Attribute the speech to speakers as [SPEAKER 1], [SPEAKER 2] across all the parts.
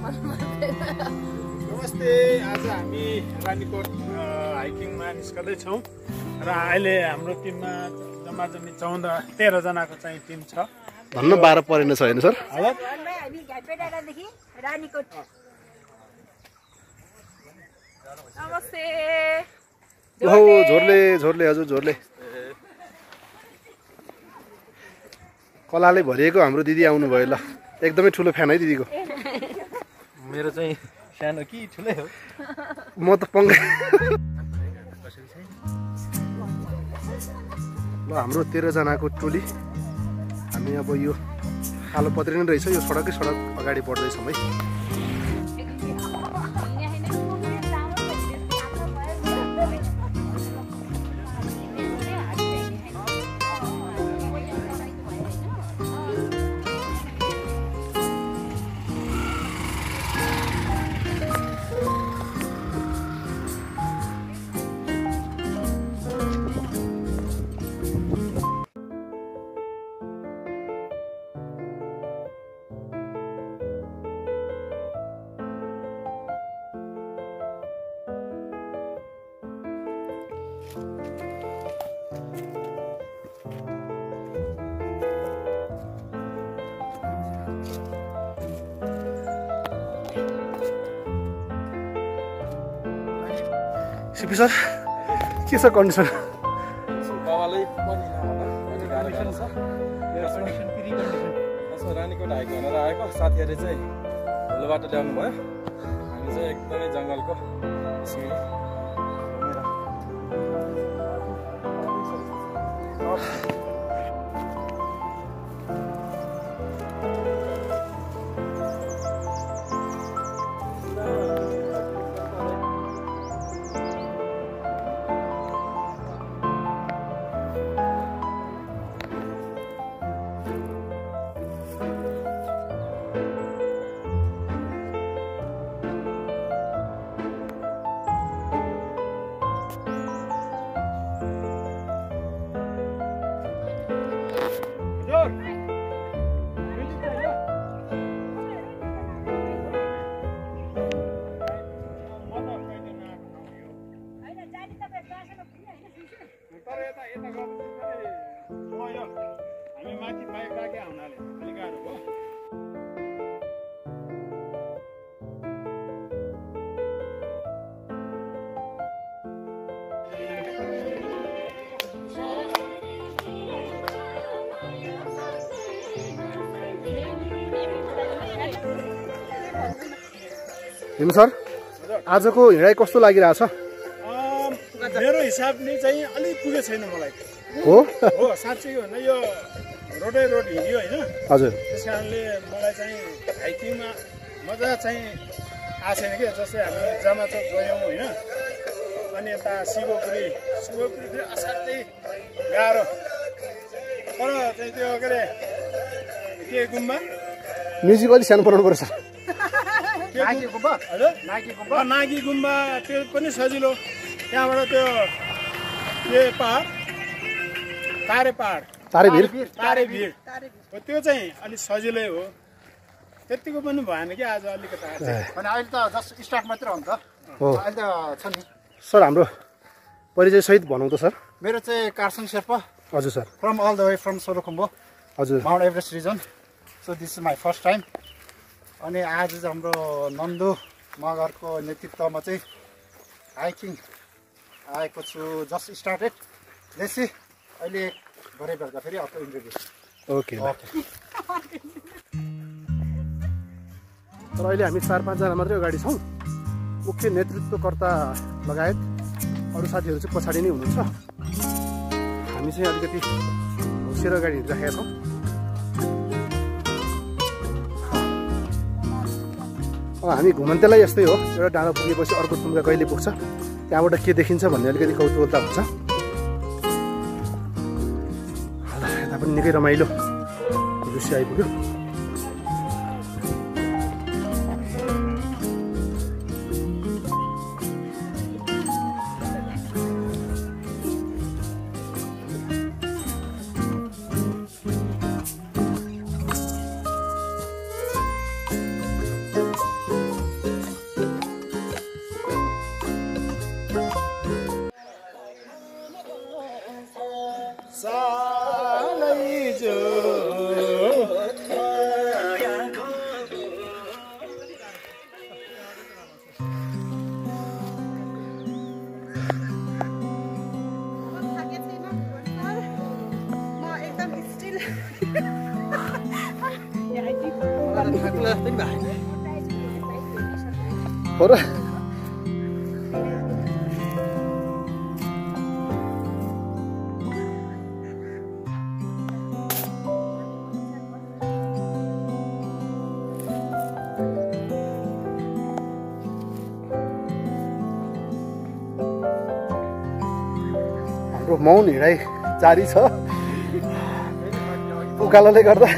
[SPEAKER 1] नमस्ते, आज हामी रानीकोट हाइकिङमा निस्कँदैछौँ र अहिले हाम्रो टिममा जम्मा 13 जनाको चाहिँ टिम छ।
[SPEAKER 2] भन्न 12 परेन छ हैन सर?
[SPEAKER 3] हामी घाटपेटादेखि रानीकोट। नमस्ते।
[SPEAKER 2] ओहो झोरले हजुर झोरले कलाले भरिएको हाम्रो दिदी आउनु भयो ल। एकदमै ठुलो फ्यान है दिदीको।
[SPEAKER 4] मेरो चाहिँ सानो कि ठुलै हो?
[SPEAKER 2] म त पंगा। ल हाम्रो 13 जनाको टोली हामी अब यो कालो पत्रिने रहेछ, यो सडक अगाडि बढ्दैछौँ है। सिपी सर के छ कन्डिसन?
[SPEAKER 4] बाबाले पनि नआउँदा गाह्रो छ। यसमा रानीकोट हाइक भनेर आएको साथीहरूले चाहिँ भोलो बाटो ल्याउनु भयो। हामी चाहिँ एकदमै जङ्गलको
[SPEAKER 1] हामी माथि बाइक राखे हुनाले अलिक गाह्रो भयो।
[SPEAKER 2] हिम सर आजको हिँडाइ कस्तो लागिरहेछ?
[SPEAKER 1] मेरो हिसाबले चाहिँ अलिक पुगेको छैन मलाई।
[SPEAKER 2] हो
[SPEAKER 1] साँच्चै हो भने यो रोड हिँड्यो होइन।
[SPEAKER 2] हजुर
[SPEAKER 1] त्यस कारणले मलाई चाहिँ हाइकिङमा मजा चाहिँ आएको छैन कि। जस्तै हामी जामाचोक गयौँ होइन, अनि यता शिवपुरी फेरि असाध्यै गाह्रो। तर चाहिँ त्यो के गुम्बा
[SPEAKER 2] म्युजिक अलिक सानो बनाउनु पर्छ।
[SPEAKER 1] नागी गुम्बा त्यो पनि सजिलो। त्यहाँबाट त्यो पहाड तारे भिर त्यो चाहिँ अलिक सजिलै हो। त्यतिको पनि भएन कि आज अलिकति।
[SPEAKER 5] अहिले त जस्ट स्टार्ट मात्र हो नि त। अहिले त छ नि
[SPEAKER 2] सर हाम्रो परिचय सहित भनौँ त सर।
[SPEAKER 5] मेरो चाहिँ कार्सन शेर्पा।
[SPEAKER 2] हजुर sir.
[SPEAKER 5] From all the way from Solukhumbu.
[SPEAKER 2] हजुर
[SPEAKER 5] Mount Everest region. So this is my first time. अनि आज चाहिँ हाम्रो नन्दु मगरको नेतृत्वमा चाहिँ हाइकिङ आएको छु। Just started. लेट्स सी अहिले भरे बेलुका फेरि अर्को इन्टरभ्यू।
[SPEAKER 2] ओके तर अहिले हामी 4-5 जना मात्रै अगाडि छौँ। मुख्य नेतृत्वकर्ता लगायत अरू साथीहरू चाहिँ पछाडि नै हुनुहुन्छ। हामी चाहिँ अलिकति होसेर अगाडि हिँडिराखेका छौँ। हामी घुमन्तेलाई यस्तै हो, एउटा डाँडा पुगेपछि अर्को टुङ्गा कहिले पुग्छ, त्यहाँबाट के देखिन्छ भन्ने अलिकति कौतूहलता हुन्छ। यता पनि निकै रमाइलो दृश्य आइपुग्यो। हो र हाम्रो मौन हिँडाइ जारी छ उकालोले गर्दा।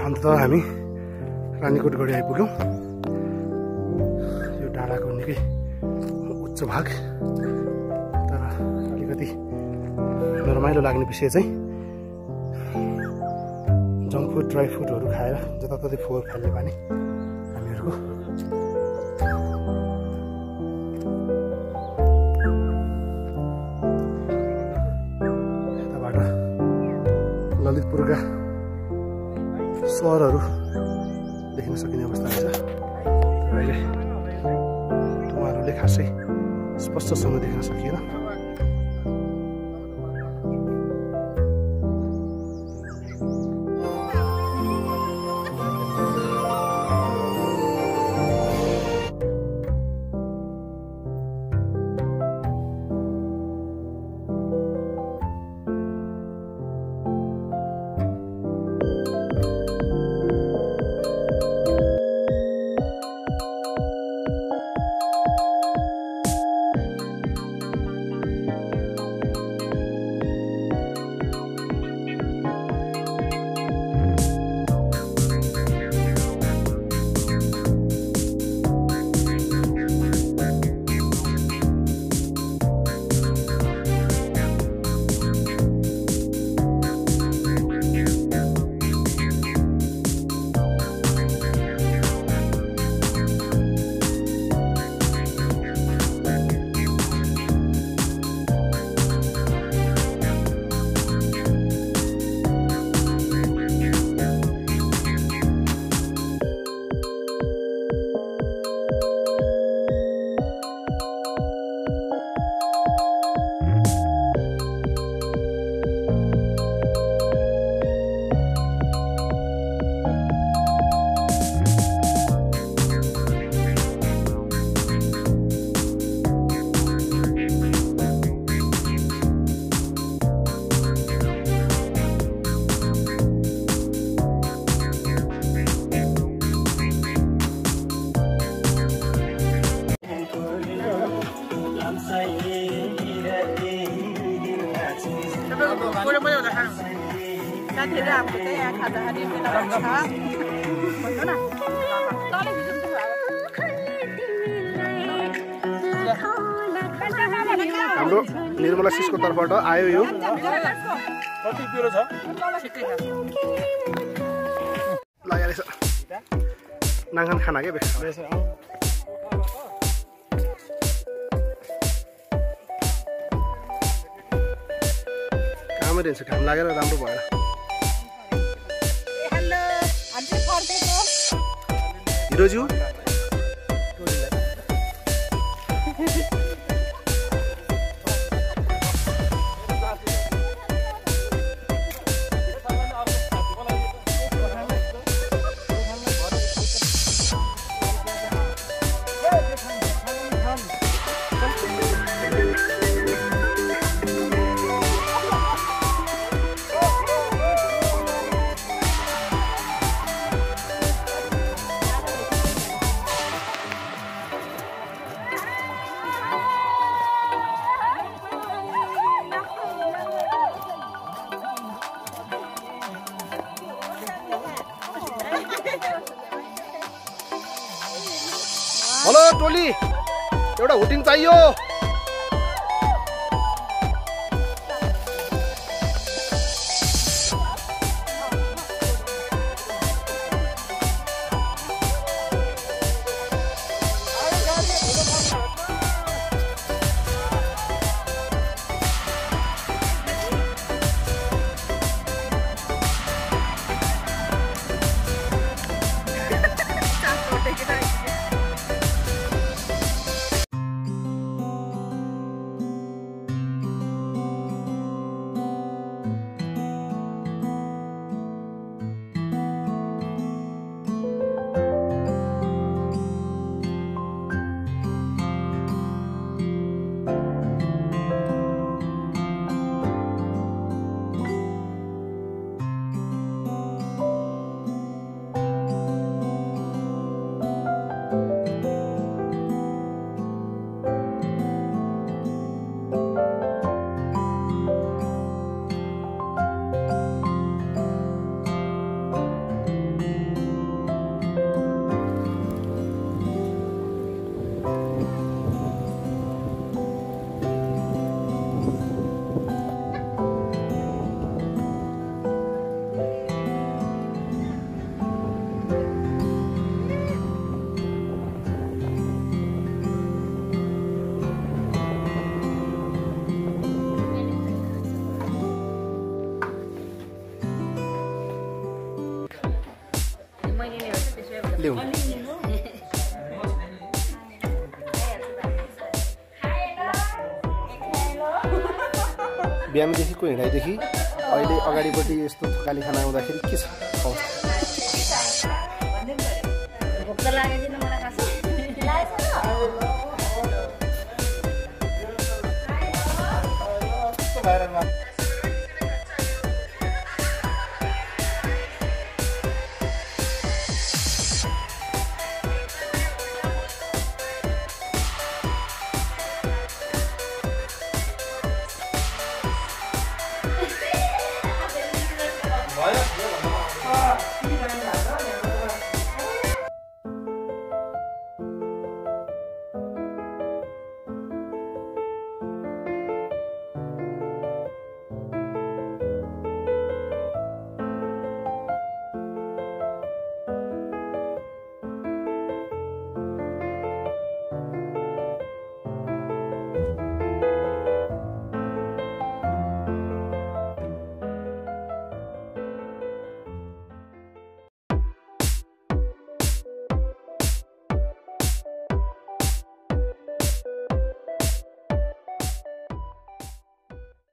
[SPEAKER 2] अन्त हामी रानीकोट गढी आइपुग्यौँ। यो डाँडाको निकै उच्च भाग, तर अलिकति नरमाइलो लाग्ने विषय चाहिँ जङ्क फुड ड्राई फुडहरू खाएर जताततै फोहोर फाल्ने बानी हामीहरूको। यताबाट ललितपुरका सहरहरू देख्न सकिने अवस्था छ। अहिले उहाँहरूले खासै स्पष्टसँग देख्न सकिएन।
[SPEAKER 3] साथीहरू हाम्रो चाहिँ यहाँ खाँदाखेरि भेला हुन्छ भन्नु न तलै
[SPEAKER 2] हाम्रो निर्मला सिसको तर्फबाट आयो यो।
[SPEAKER 1] कति पिरो छ?
[SPEAKER 2] लगाइरहेछ नाङ्गन खाना के बेस कामै दिन्छ, घाम लागेर राम्रो भएन। हिरोज्यू हेलो टोली, एउटा हुटिङ चाहियो। ल्याउनु बिहानदेखिको हिँडाइदेखि अहिले अगाडिपट्टि यस्तो थकाली खाना आउँदाखेरि के छ
[SPEAKER 5] भाइरलमा